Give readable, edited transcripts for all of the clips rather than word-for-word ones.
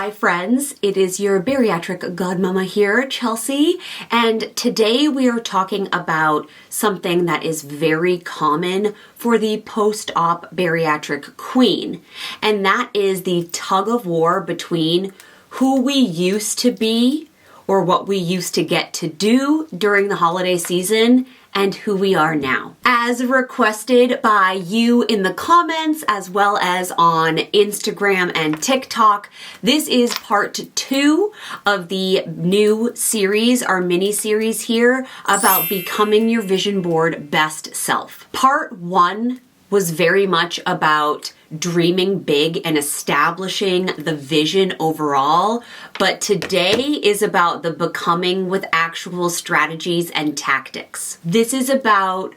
Hi friends, it is your bariatric godmama here, Chelsea, and today we are talking about something that is very common for the post-op bariatric queen, and that is the tug of war between who we used to be or what we used to get to do during the holiday season and who we are now. As requested by you in the comments as well as on Instagram and TikTok, this is part 2 of the new series, our mini series here about becoming your vision board best self. Part 1 was very much about dreaming big and establishing the vision overall, but today is about the becoming with actual strategies and tactics. This is about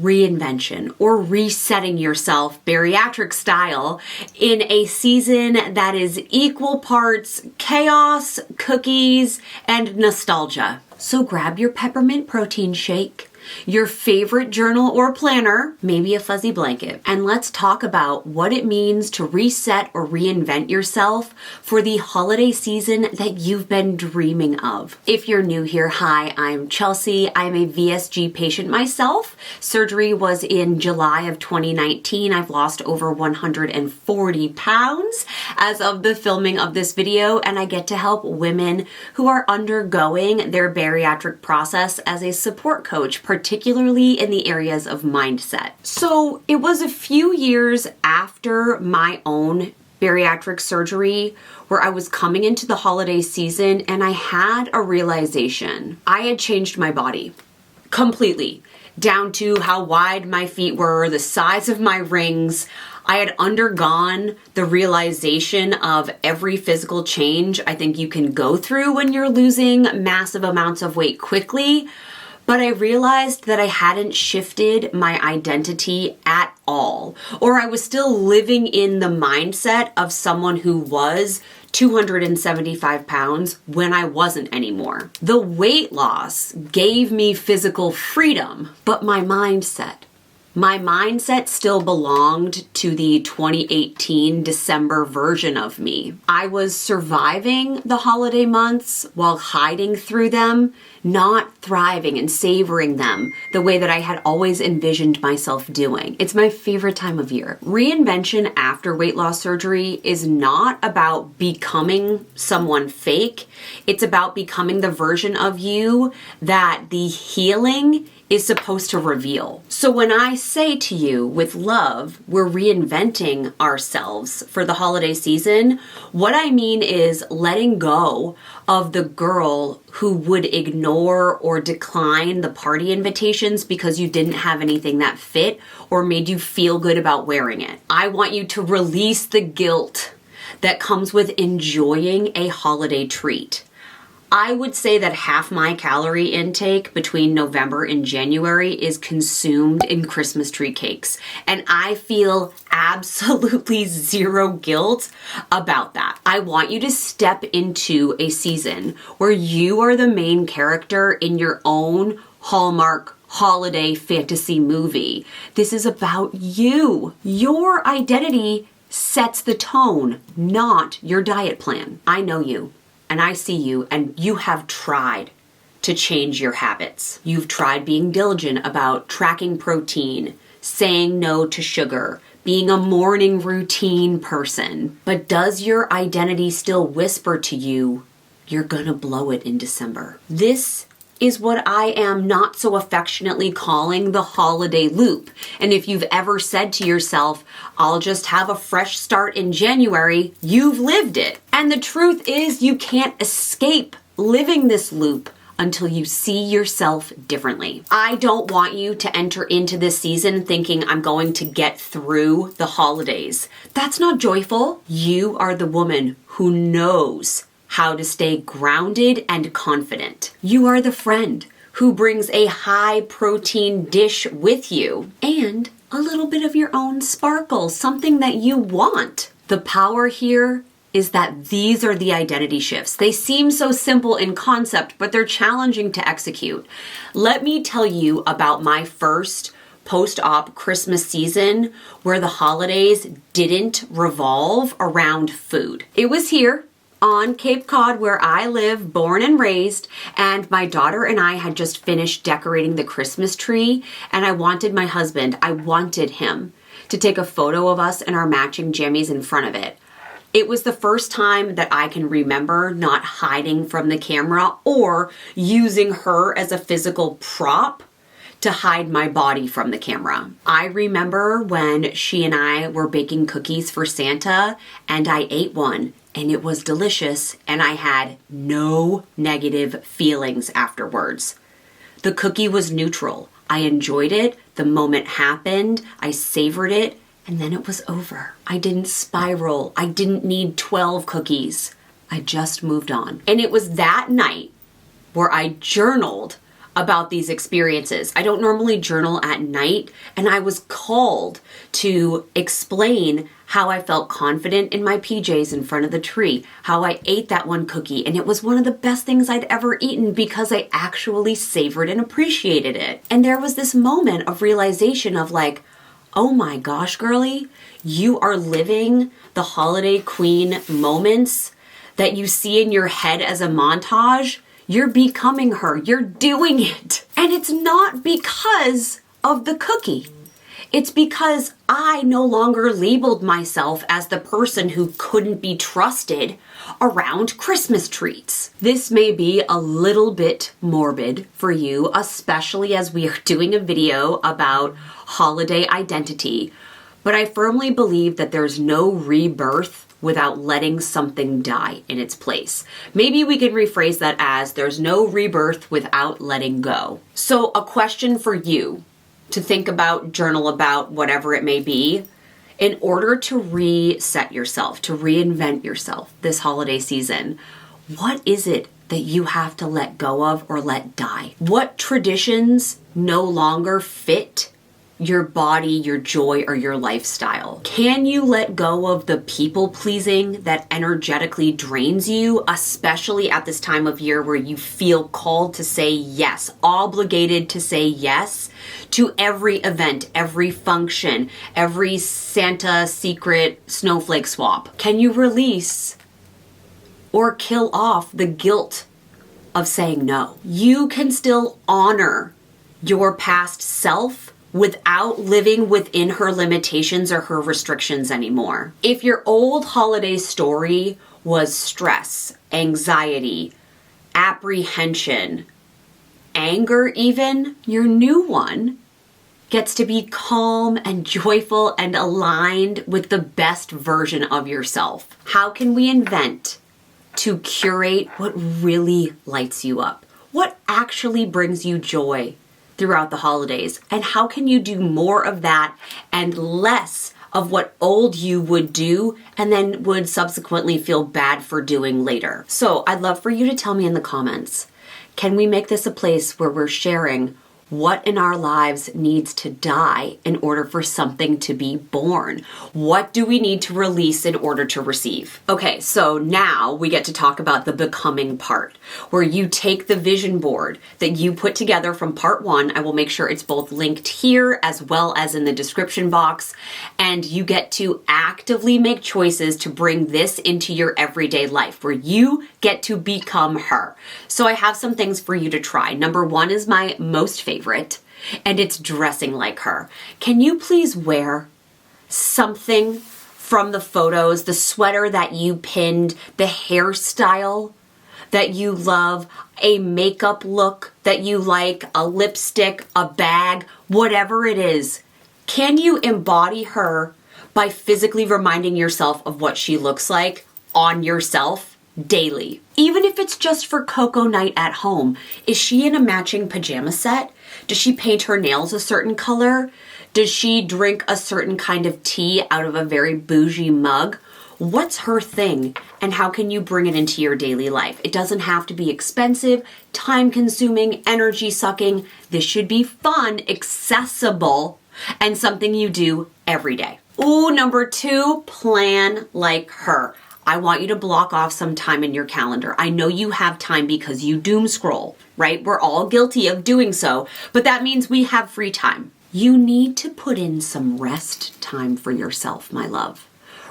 reinvention or resetting yourself bariatric style in a season that is equal parts chaos, cookies, and nostalgia. So grab your peppermint protein shake, your favorite journal or planner, maybe a fuzzy blanket, and let's talk about what it means to reset or reinvent yourself for the holiday season that you've been dreaming of. If you're new here, hi, I'm Chelsea. I'm a VSG patient myself. Surgery was in July of 2019. I've lost over 140 pounds as of the filming of this video, and I get to help women who are undergoing their bariatric process as a support coach, particularly in the areas of mindset. So it was a few years after my own bariatric surgery where I was coming into the holiday season and I had a realization. I had changed my body completely, down to how wide my feet were, the size of my rings. I had undergone the realization of every physical change I think you can go through when you're losing massive amounts of weight quickly. But I realized that I hadn't shifted my identity at all, or I was still living in the mindset of someone who was 275 pounds when I wasn't anymore. The weight loss gave me physical freedom, but my mindset still belonged to the 2018 December version of me. I was surviving the holiday months while hiding through them, not thriving and savoring them the way that I had always envisioned myself doing. It's my favorite time of year. Reinvention after weight loss surgery is not about becoming someone fake. It's about becoming the version of you that the healing is supposed to reveal. So when I say to you with love, we're reinventing ourselves for the holiday season, what I mean is letting go of the girl who would ignore or decline the party invitations because you didn't have anything that fit or made you feel good about wearing it. I want you to release the guilt that comes with enjoying a holiday treat. I would say that half my calorie intake between November and January is consumed in Christmas tree cakes. And I feel absolutely zero guilt about that. I want you to step into a season where you are the main character in your own Hallmark holiday fantasy movie. This is about you. Your identity sets the tone, not your diet plan. I know you. And I see you, and you have tried to change your habits. You've tried being diligent about tracking protein, saying no to sugar, being a morning routine person. But does your identity still whisper to you, you're gonna blow it in December? This is what I am not so affectionately calling the holiday loop. And if you've ever said to yourself, I'll just have a fresh start in January, you've lived it. And the truth is you can't escape living this loop until you see yourself differently. I don't want you to enter into this season thinking I'm going to get through the holidays. That's not joyful. You are the woman who knows how to stay grounded and confident. You are the friend who brings a high protein dish with you and a little bit of your own sparkle, something that you want. The power here is that these are the identity shifts. They seem so simple in concept, but they're challenging to execute. Let me tell you about my first post-op Christmas season where the holidays didn't revolve around food. It was here on Cape Cod where I live, born and raised, and my daughter and I had just finished decorating the Christmas tree, and I wanted him to take a photo of us in our matching jammies in front of it. It was the first time that I can remember not hiding from the camera or using her as a physical prop to hide my body from the camera. I remember when she and I were baking cookies for Santa, and I ate one, and it was delicious, and I had no negative feelings afterwards. The cookie was neutral. I enjoyed it. The moment happened. I savored it. And then it was over. I didn't spiral. I didn't need 12 cookies. I just moved on. And it was that night where I journaled about these experiences. I don't normally journal at night, and I was called to explain how I felt confident in my PJs in front of the tree, how I ate that one cookie, and it was one of the best things I'd ever eaten because I actually savored and appreciated it. And there was this moment of realization of like, oh my gosh, girly, you are living the holiday queen moments that you see in your head as a montage. You're becoming her. You're doing it. And it's not because of the cookie. It's because I no longer labeled myself as the person who couldn't be trusted around Christmas treats. This may be a little bit morbid for you, especially as we are doing a video about holiday identity, but I firmly believe that there's no rebirth without letting something die in its place. Maybe we can rephrase that as there's no rebirth without letting go. So a question for you to think about, journal about, whatever it may be, in order to reset yourself, to reinvent yourself this holiday season, what is it that you have to let go of or let die? What traditions no longer fit your body, your joy, or your lifestyle? Can you let go of the people pleasing that energetically drains you, especially at this time of year where you feel called to say yes, obligated to say yes to every event, every function, every Santa secret snowflake swap? Can you release or kill off the guilt of saying no? You can still honor your past self without living within her limitations or her restrictions anymore. If your old holiday story was stress, anxiety, apprehension, anger even, your new one gets to be calm and joyful and aligned with the best version of yourself. How can we invent to curate what really lights you up? What actually brings you joy throughout the holidays? And how can you do more of that and less of what old you would do and then would subsequently feel bad for doing later? So I'd love for you to tell me in the comments, can we make this a place where we're sharing what in our lives needs to die in order for something to be born? What do we need to release in order to receive? Okay, so now we get to talk about the becoming part, where you take the vision board that you put together from part 1. I will make sure it's both linked here as well as in the description box, and you get to actively make choices to bring this into your everyday life, where you get to become her. So I have some things for you to try. Number 1 is my most favorite, and it's dressing like her. Can you please wear something from the photos, the sweater that you pinned, the hairstyle that you love, a makeup look that you like, a lipstick, a bag, whatever it is? Can you embody her by physically reminding yourself of what she looks like on yourself daily? Even if it's just for Coco night at home. Is she in a matching pajama set? Does she paint her nails a certain color? Does she drink a certain kind of tea out of a very bougie mug? What's her thing, and how can you bring it into your daily life? It doesn't have to be expensive, time-consuming, energy-sucking. This should be fun, accessible, and something you do every day. Ooh, number 2, plan like her. I want you to block off some time in your calendar. I know you have time because you doom scroll, right? We're all guilty of doing so, but that means we have free time. You need to put in some rest time for yourself, my love.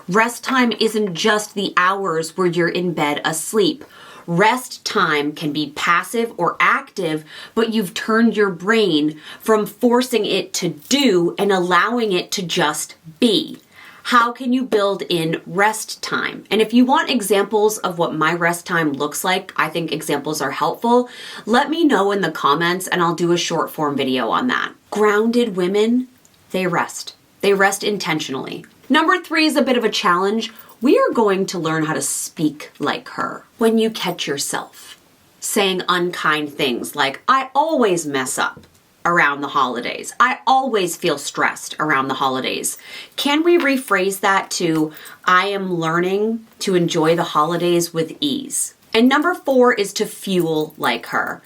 Rest time isn't just the hours where you're in bed asleep. Rest time can be passive or active, but you've turned your brain from forcing it to do and allowing it to just be. How can you build in rest time? And if you want examples of what my rest time looks like, I think examples are helpful, let me know in the comments and I'll do a short form video on that. Grounded women, they rest. They rest intentionally. Number 3 is a bit of a challenge. We are going to learn how to speak like her. When you catch yourself saying unkind things like, I always mess up around the holidays. I always feel stressed around the holidays. Can we rephrase that to, I am learning to enjoy the holidays with ease? And number 4 is to fuel like her.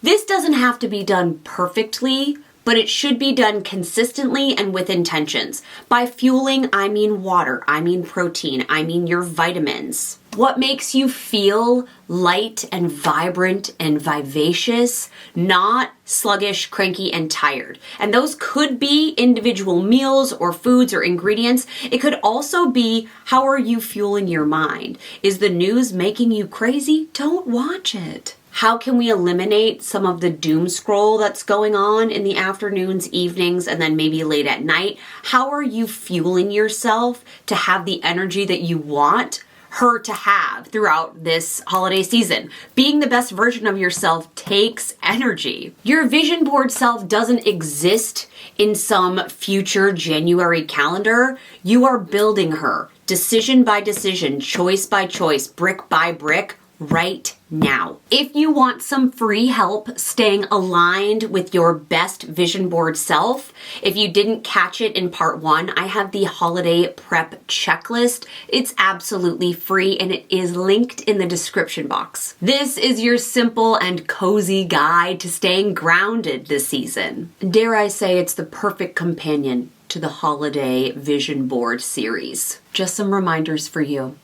This doesn't have to be done perfectly, but it should be done consistently and with intentions. By fueling, I mean water, I mean protein, I mean your vitamins. What makes you feel light and vibrant and vivacious, not sluggish, cranky, and tired. And those could be individual meals or foods or ingredients. It could also be, how are you fueling your mind? Is the news making you crazy? Don't watch it. How can we eliminate some of the doom scroll that's going on in the afternoons, evenings, and then maybe late at night? How are you fueling yourself to have the energy that you want her to have throughout this holiday season? Being the best version of yourself takes energy. Your vision board self doesn't exist in some future January calendar. You are building her decision by decision, choice by choice, brick by brick, right now. If you want some free help staying aligned with your best vision board self, if you didn't catch it in part 1, I have the holiday prep checklist. It's absolutely free and it is linked in the description box. This is your simple and cozy guide to staying grounded this season. Dare I say it's the perfect companion to the holiday vision board series. Just some reminders for you.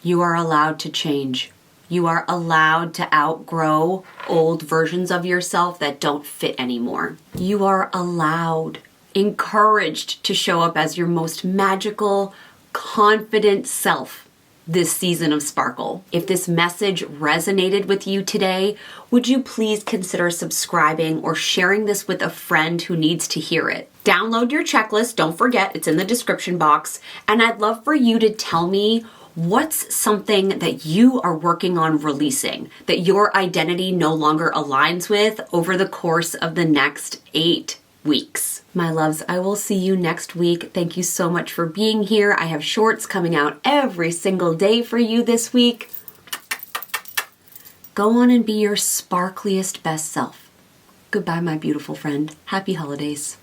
You are allowed to change. You are allowed to outgrow old versions of yourself that don't fit anymore. You are allowed, encouraged to show up as your most magical, confident self this season of Sparkle. If this message resonated with you today, would you please consider subscribing or sharing this with a friend who needs to hear it? Download your checklist. Don't forget, it's in the description box. And I'd love for you to tell me what's something that you are working on releasing, that your identity no longer aligns with over the course of the next 8 weeks. My loves, I will see you next week. Thank you so much for being here. I have shorts coming out every single day for you this week. Go on and be your sparkliest best self. Goodbye, my beautiful friend. Happy holidays.